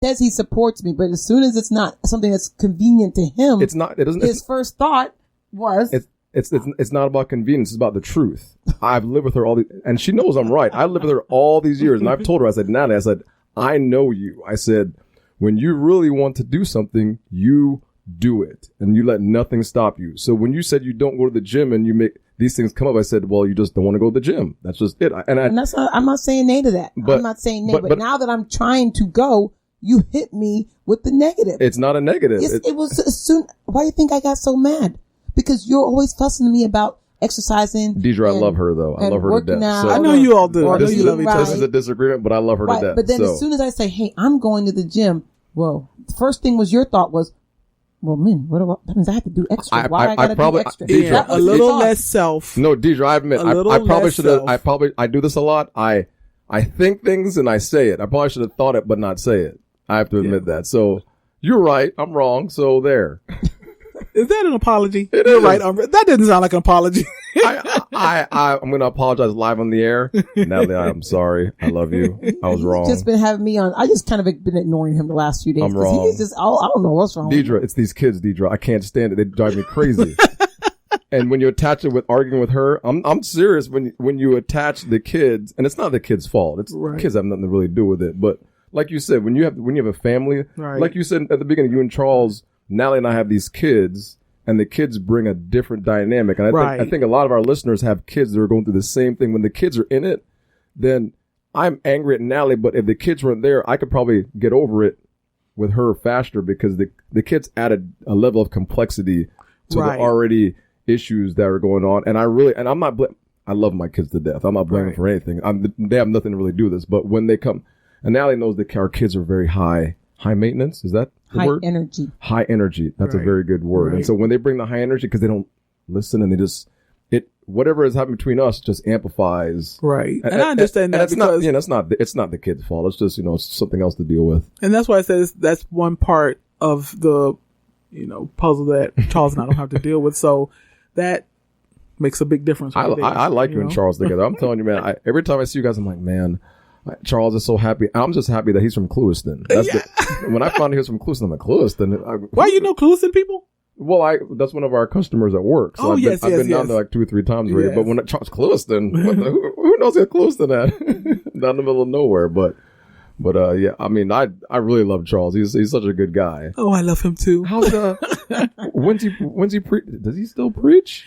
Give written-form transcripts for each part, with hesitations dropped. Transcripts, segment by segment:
says he supports me, but as soon as it's not something that's convenient to him, it's not. It doesn't. His first thought was, It's not about convenience. It's about the truth. I've lived with her and she knows I'm right. I lived with her all these years, and I've told her, I said, Natalie, I said, I know you. I said, when you really want to do something, you do it, and you let nothing stop you. So when you said you don't go to the gym and you make these things come up, I said, well, you just don't want to go to the gym. That's just it. And that's not, I'm not saying nay to that. I'm not saying nay, but now that I'm trying to go, you hit me with the negative. It's not a negative. It was soon. Why do you think I got so mad? Because you're always fussing at me about exercising. Deidre, I love her though. I love her to death. So, I know you all do. I know you love each other. This is a disagreement, but I love her to death. But then as soon as I say, hey, I'm going to the gym, well, the first thing was your thought was, well, man, that means I have to do extra. Why I gotta do extra? Deidre, a little less self. No, Deidre, I admit, I probably should have, I do this a lot. I think things and I say it. I probably should have thought it, but not say it. I have to admit that. So you're right. I'm wrong. So there. Is that an apology? You're right. That didn't sound like an apology. I'm going to apologize live on the air. Natalie, I'm sorry. I love you. I was wrong. Just been having me on. I just kind of been ignoring him the last few days. I'm wrong. He's just, I don't know what's wrong. Deidre, it's these kids, Deidre. I can't stand it. They drive me crazy. And when you attach it with arguing with her, I'm serious. When you attach the kids, and it's not the kids' fault. It's kids have nothing to really do with it. But like you said, when you have a family, like you said at the beginning, you and Charles, Natalie and I have these kids, and the kids bring a different dynamic. And I think a lot of our listeners have kids that are going through the same thing. When the kids are in it, then I'm angry at Natalie, but if the kids weren't there, I could probably get over it with her faster, because the kids added a level of complexity to the already issues that are going on. And I'm not I love my kids to death. I'm not blaming for anything. They have nothing to really do this. But when they come, and Natalie knows that our kids are very high maintenance. Is that the word? High energy. That's a very good word. And so when they bring the high energy, because they don't listen and they just, whatever is happening between us just amplifies. Right. And I understand that. It's not the kid's fault. It's just, it's something else to deal with. And that's why I said that's one part of the, puzzle that Charles and I don't have to deal with. So that makes a big difference. I like you and Charles together. I'm telling you, man, every time I see you guys, I'm like, man, Charles is so happy. I'm just happy that he's from Clewiston. When I found he was from Clewiston, I'm like, Clewiston? Why you know Clewiston people? Well, that's one of our customers at work. So I've been down there like 2 or 3 times already. But when Charles Clewiston, who knows where Clewiston at? Down in the middle of nowhere. But yeah, I mean, I really love Charles. He's such a good guy. Oh, I love him too. How's when's he preach? Does he still preach?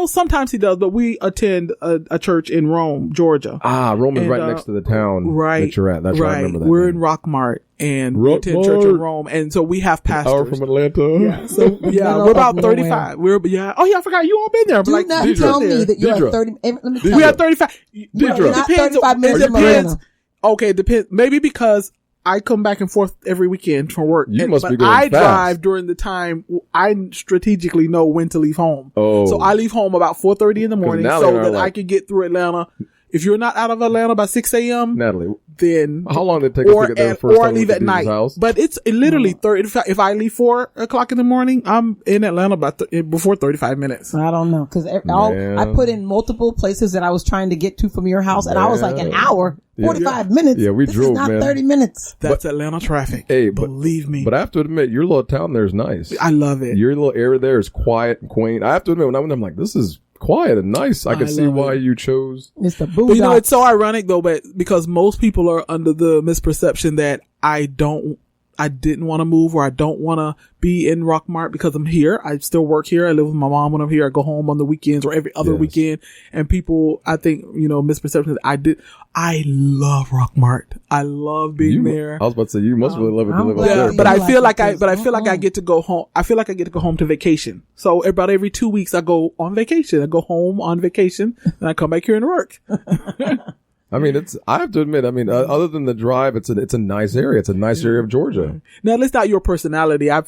Sometimes he does, but we attend a church in Rome, Georgia. Rome is right next to the town that you're at. That's right. I remember that. We're in Rockmart, and we attend church in Rome, and so we have pastors. Hour from Atlanta. Yeah, so we're about 35. Oh yeah, I forgot you all been there. Do not tell me that you have 30. Let me tell you. We have 35. Deidre, not 35 minutes from Atlanta. Okay, depends. Maybe because I come back and forth every weekend from work. You must be going fast. I drive during the time I strategically know when to leave home. Oh. So I leave home about 4:30 in the morning so that I can get through Atlanta. If you're not out of Atlanta by 6 a.m., Natalie, then how long did it take us to get there the first time leave at night? House? But it's literally 30. If I leave 4 o'clock in the morning, I'm in Atlanta before 35 minutes. I don't know, because I put in multiple places that I was trying to get to from your house, and I was like an hour, 45 minutes. Yeah, we drove, not 30 minutes. That's Atlanta traffic. Hey, believe me. But I have to admit, your little town there is nice. I love it. Your little area there is quiet and quaint. I have to admit, when I went there, I'm like, this is quiet and nice. I can see why you chose. It's the boo. But it's so ironic though, but because most people are under the misperception that I didn't want to move, or I don't want to be in Rockmart because I'm here. I still work here. I live with my mom when I'm here. I go home on the weekends or every other weekend. And people, I think, misperception that I love Rockmart. I love being there. I was about to say, you must really love it to live out there. But I feel like I get to go home. I feel like I get to go home to vacation. So about every 2 weeks I go on vacation. I go home on vacation and I come back here and work. I mean, I have to admit, other than the drive, it's a nice area. It's a nice area of Georgia. Now, that's not your personality. I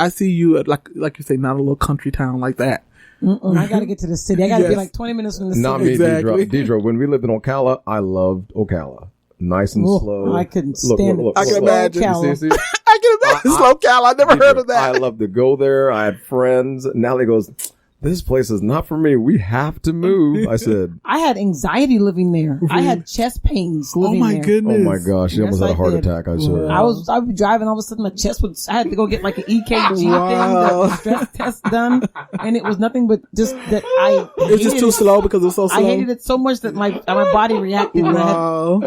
see you at like you say, not a little country town like that. I got to get to the city. I got to be like 20 minutes from the city. Not me, exactly. Deidre. When we lived in Ocala, I loved Ocala. Nice and slow. I couldn't stand it. I can imagine. I can imagine slow Cal. I never heard of that. I love to go there. I had friends. Natalie goes, this place is not for me. We have to move. I said, I had anxiety living there. I had chest pains living there. Goodness. oh my gosh, she almost had a heart attack. I swear. I was driving, all of a sudden my chest was, I had to go get like an EKG thing, the stress test done, and it was nothing but just that it was just too slow because it was so slow. I hated it so much that my body reacted. Wow.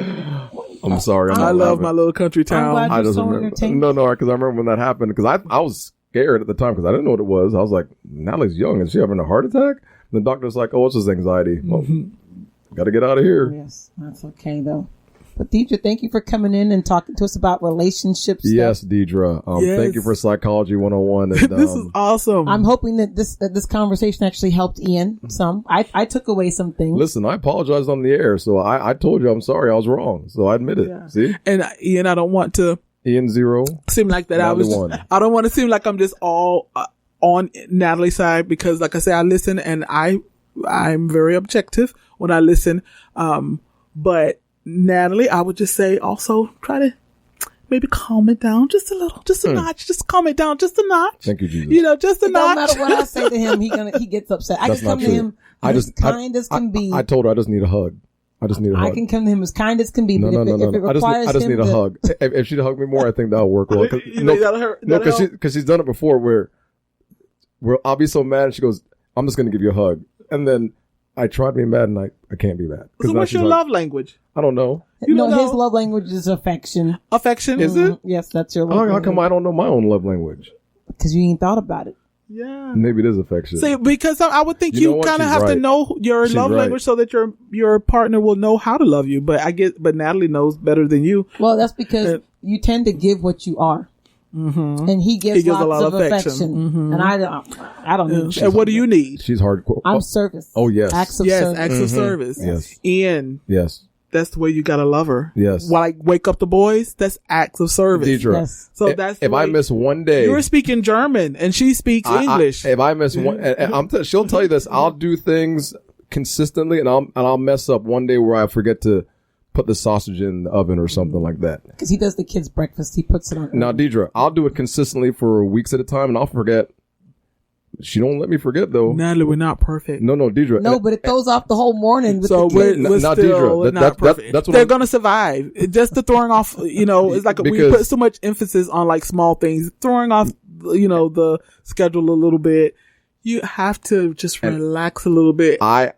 I'm sorry. I love my little country town. I'm glad I you're just so remember. entertained. No, because I remember when that happened. Because I was scared at the time because I didn't know what it was. I was like, Natalie's young. Is she having a heart attack? And the doctor's like, oh, it's just anxiety. Well, got to get out of here. Yes, that's okay though. But Diedre, thank you for coming in and talking to us about relationships. Yes, Diedre. Thank you for Psychology 101. And, This is awesome. I'm hoping that this conversation actually helped Ian some. I took away some things. Listen, I apologized on the air, so I told you I'm sorry. I was wrong, so I admit it. Yeah. See? And Ian, I don't want to Ian 0. seem like that. I don't want to seem like I'm just all on Natalie's side because, like I say, I listen and I'm very objective when I listen. But Natalie, I would just say also try to maybe calm it down just a little, just a notch. Just calm it down just a notch. Thank you, Jesus. You know, just a It notch. don't matter what I say to him, he gets upset. I That's can come not to true. him as kind as can be. I told her I just need a hug. I just need a hug. I can come to him as kind as can be. No, But no, if no. it requires I just him need a to- hug. If she'd hug me more, I think that'll work well. That'll help. Because she's done it before where I'll be so mad and she goes, I'm just going to give you a hug. And then I try to be mad and I can't be mad. So what's your love language? I don't know. You don't know? His love language is affection. Affection? Is it? Yes, that's your love How come I don't know my own love language? Because you ain't thought about it. Yeah. Maybe it is affection. See, because I would think You know you what? kind of She's have to right. know your She's love right. language so that your partner will know how to love you. But but Natalie knows better than you. Well, that's because you tend to give what you are. Mm-hmm. And he gives a lots lot of of affection. affection. Mm-hmm. And I don't need And what do you need? She's hardcore. I'm service. Oh, yes. Acts of Yes, service. acts of service. Yes. Ian, Yes. that's the way you gotta love her. Yes. Like wake up the boys, that's acts of service. Diedre, Yes. So that's the if I way- miss one day, You're speaking German and she speaks English. if I miss one, and she'll tell you this. I'll do things consistently, and I'll mess up one day where I forget to put the sausage in the oven or something like that. Because he does the kids' breakfast. He puts it on. Now, Diedre, I'll do it consistently for weeks at a time, and I'll forget. She don't let me forget though. Natalie, we're not perfect. No, Diedre. No, but it throws off the whole morning with So the we're, kids. we're Now, still Diedre, not perfect. that's what They're I'm- gonna survive. Just the throwing off, it's like we Because- put so much emphasis on like small things, throwing off, the schedule a little bit. You have to just relax a little bit. I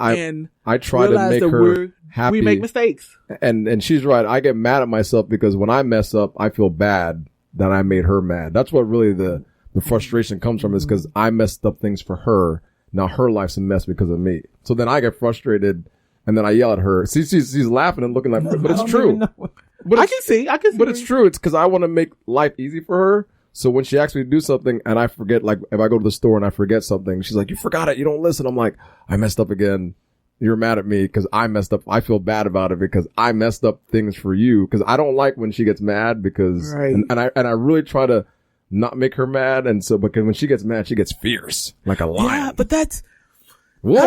try to realize make that her happy. we make mistakes. And she's right. I get mad at myself because when I mess up, I feel bad that I made her mad. That's what really the frustration comes from, is because I messed up things for her. Now her life's a mess because of me. So then I get frustrated and then I yell at her. See, she's laughing and looking like, but it's true. But I can see. But it's true. It's because I want to make life easy for her. So when she asks me to do something and I forget, like if I go to the store and I forget something, she's like, you forgot it. You don't listen. I'm like, I messed up again. You're mad at me because I messed up. I feel bad about it because I messed up things for you. Because I don't like when she gets mad because, Right. and I really try to not make her mad. And so, because when she gets mad, she gets fierce like a lion. Yeah, but that's a What?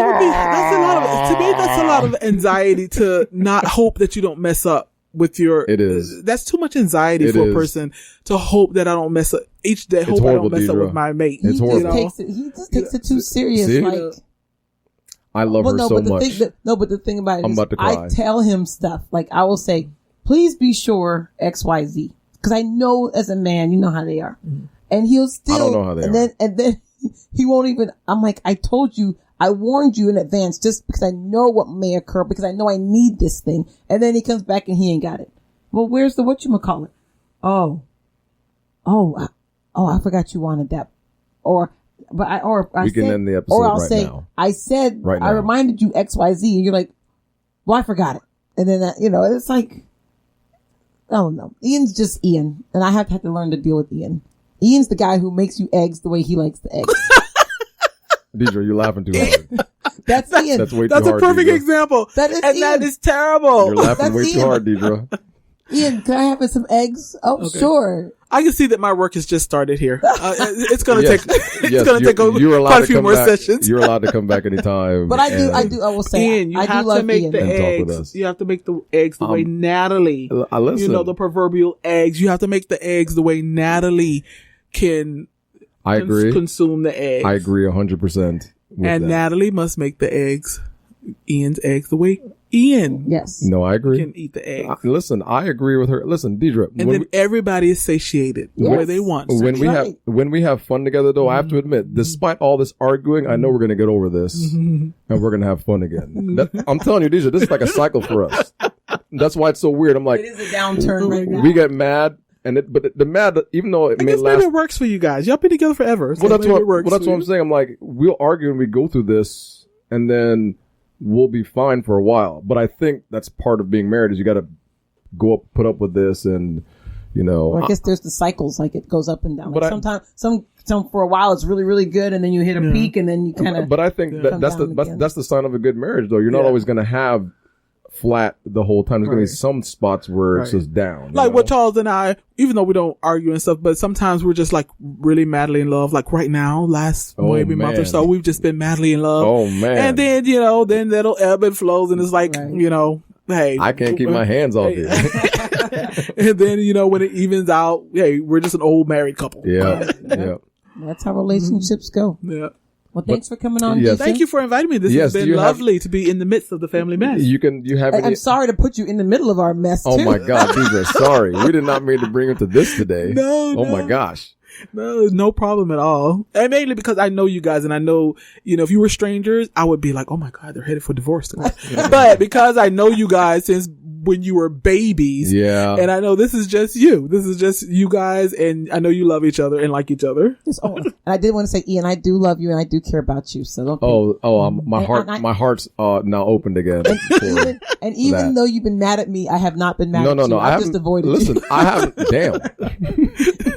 lot of anxiety to not hope that you don't mess up with your. It is. That's too much anxiety It for a is. person to hope that I don't mess up each day. Hope I horrible, don't mess up Diedre. with my mate. It's horrible. He just takes it too serious. See? Like, I love her so but much. but the thing about it I'm is about to cry. I tell him stuff. Like I will say, please be sure XYZ. Because I know as a man, you know how they are. And he'll still, I don't know how they are. And then he won't even, I'm like, I told you, I warned you in advance just because I know what may occur, because I know I need this thing. And then he comes back and he ain't got it. Well, where's the whatchamacallit? I forgot you wanted that. We can end the episode I'll right say, now. I said, Right I now. reminded you XYZ, and you're like, well, I forgot it. And then, it's like, I don't know. Ian's just Ian, and I have to learn to deal with Ian. Ian's the guy who makes you eggs the way he likes the eggs. Deidre, you're laughing too hard. That's Ian. That's way That's too a hard. perfect Deidre. example. That is and Ian. that is terrible. You're laughing That's way too Ian. hard, Deidre. Ian, can I have some eggs? Oh, sure. I can see that my work has just started here. It's going to Yes. take. It's Yes, going to take you're allowed quite a to few come more back. sessions. You're allowed to come back anytime. But I and- do. I will say, Ian, you I do have to love make Ian. the And talk with eggs. us. You have to make the eggs the way Natalie. I listen. The proverbial eggs. You have to make the eggs the way Natalie can I agree. consume the eggs. I agree 100%. And that. Nathalie must make the eggs, Ian's eggs, the way Ian No, I agree. can eat the eggs. Listen, I agree with her. Listen, Diedre. And then everybody is satiated the way they want. When we have fun together, though, I have to admit, despite all this arguing, I know we're going to get over this and we're going to have fun again. I'm telling you, Diedre, this is like a cycle for us. That's why it's so weird. I'm like, it is a downturn right now. We get mad. But the mad, even though it may last, maybe it works for you guys. Y'all been together forever. So that's what I'm saying. I'm like, we'll argue and we go through this, and then we'll be fine for a while. But I think that's part of being married is you got to put up with this, and Well, I guess there's the cycles, like it goes up and down. Like sometimes, some for a while it's really, really good, and then you hit a peak, and then you kind of. But I think that's the sign of a good marriage, though. You're not always going to have flat the whole time. There's going to be some spots where it's just down. Like what Charles and I, even though we don't argue and stuff, but sometimes we're just like really madly in love. Like right now, maybe month or so, we've just been madly in love. Oh man. And then, then that'll ebb and flows, and it's like, hey. I can't keep my hands off you. And then, when it evens out, hey, we're just an old married couple. Yeah. Yeah. That's how relationships go. Yeah. Well, thanks for coming on. Yes. Thank you for inviting me. This has been lovely to be in the midst of the family mess. I'm sorry to put you in the middle of our mess, too. Oh, my God. Diedre, sorry. We did not mean to bring him to this today. No. My gosh. No problem at all. And mainly because I know you guys, and I know, if you were strangers, I would be like, oh my God, they're headed for divorce tonight. But because I know you guys since when you were babies. Yeah. And I know this is just you. This is just you guys, and I know you love each other and like each other. And I did want to say, Ian, I do love you and I do care about you. So don't my heart's now opened again. And even though you've been mad at me, I have not been mad at you. I just avoided you. Listen, I haven't. Damn.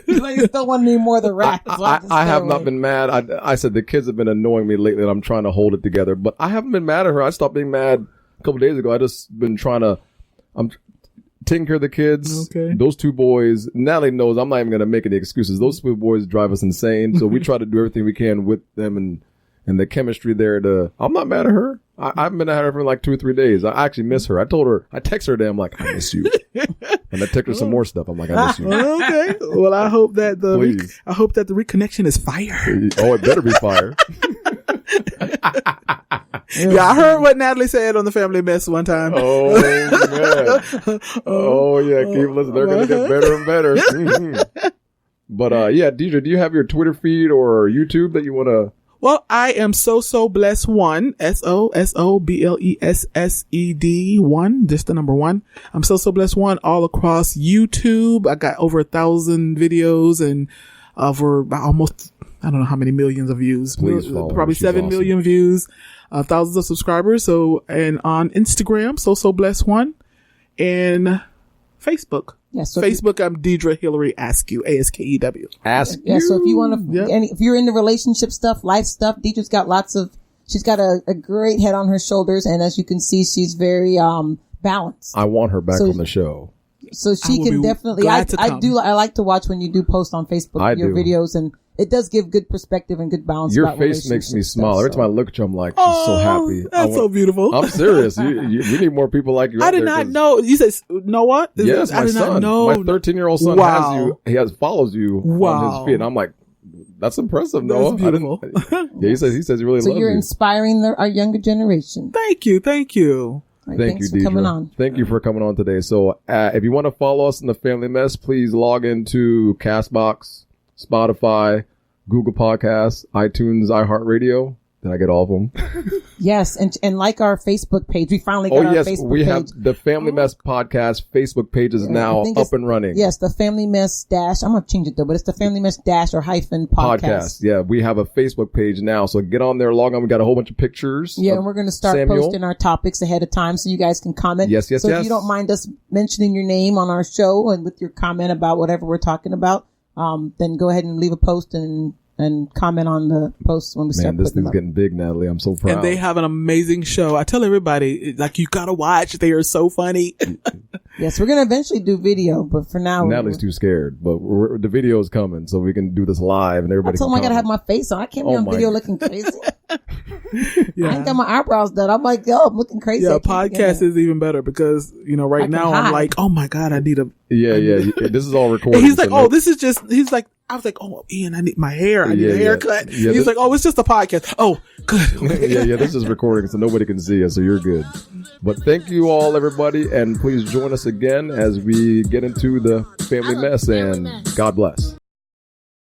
You still want me more the wrath. I have not been mad. I said the kids have been annoying me lately, and I'm trying to hold it together. But I haven't been mad at her. I stopped being mad a couple days ago. I just been I'm taking care of the kids. Okay. Those two boys. Nathalie knows I'm not even going to make any excuses. Those two boys drive us insane. So we try to do everything we can with them and the chemistry there. I'm not mad at her. I haven't been at her for like 2 or 3 days. I actually miss her. I text her today. I'm like, I miss you. And I text her some more stuff. I'm like, I miss you. Okay. Well, I hope that the reconnection is fire. Oh, it better be fire. Yeah, I heard what Nathalie said on the Family Mess one time. Oh, man. Oh, yeah. Keep listening. They're going to get better and better. Mm-hmm. But, Diedre, do you have your Twitter feed or YouTube that you want to? Well, I am so blessed one, SOSOBLESSED 1, just the number 1. I'm so blessed one all across YouTube. I got over 1,000 videos and over almost, I don't know how many millions of views. Probably 7 million views, thousands of subscribers. So, and on Instagram, so blessed one, and Facebook. Yes, so Facebook, I'm Diedre Hillary Askew, ASKEW. Askew. Yeah, so if you want to, if you're into relationship stuff, life stuff, Diedre's got she's got a great head on her shoulders, and as you can see, she's very balanced. I want her back on the show. So she can definitely. I like to watch when you do post on Facebook your videos, and it does give good perspective and good balance. Your face makes me smile. Every time I look at you, I'm like, she's so happy. That's so beautiful. I'm serious. We need more people like you. I did not know. You said, know what? Yes, my son. My 13-year-old son has you. He follows you on his feed. And I'm like, that's impressive, Noah. That's beautiful. He says he really loves you. So you're inspiring our younger generation. Thank you. Thank you, Diedre. Coming on. Thank you for coming on today. So if you want to follow us in the Family Mess, please log into Castbox, Spotify, Google Podcasts, iTunes, iHeartRadio. Did I get all of them? Yes, and like our Facebook page. We finally got our Facebook page. We have the Family Mess Podcast Facebook page is now up and running. Yes, the Family Mess dash. I'm going to change it though, but it's the Family Mess dash or hyphen podcast. Yeah, we have a Facebook page now. So get on there, log on. We got a whole bunch of pictures. Yeah, and we're going to start posting our topics ahead of time so you guys can comment. Yes. So if you don't mind us mentioning your name on our show and with your comment about whatever we're talking about, then go ahead and leave a post and comment on the posts when we start. Man, this thing's getting big, Nathalie. I'm so proud. And they have an amazing show. I tell everybody, like, you gotta watch. They are so funny. Yes, we're gonna eventually do video, but for now, Nathalie's too scared. But the video is coming, so we can do this live, and everybody. I told him I gotta have my face on. I can't be on video looking crazy. I ain't got my eyebrows done. I'm like, I'm looking crazy. Yeah, podcast is even better because right now I'm like, oh my God, I need a. Yeah. This is all recorded. And he's like, this is just. He's like, I was like, oh, Ian, I need my hair. I need a Yeah. haircut. Yeah, He's like, oh, it's just a podcast. Oh, good. Yeah, this is recording, so nobody can see us, so you're good. But thank you all, everybody, and please join us again as we get into the family mess, and God bless.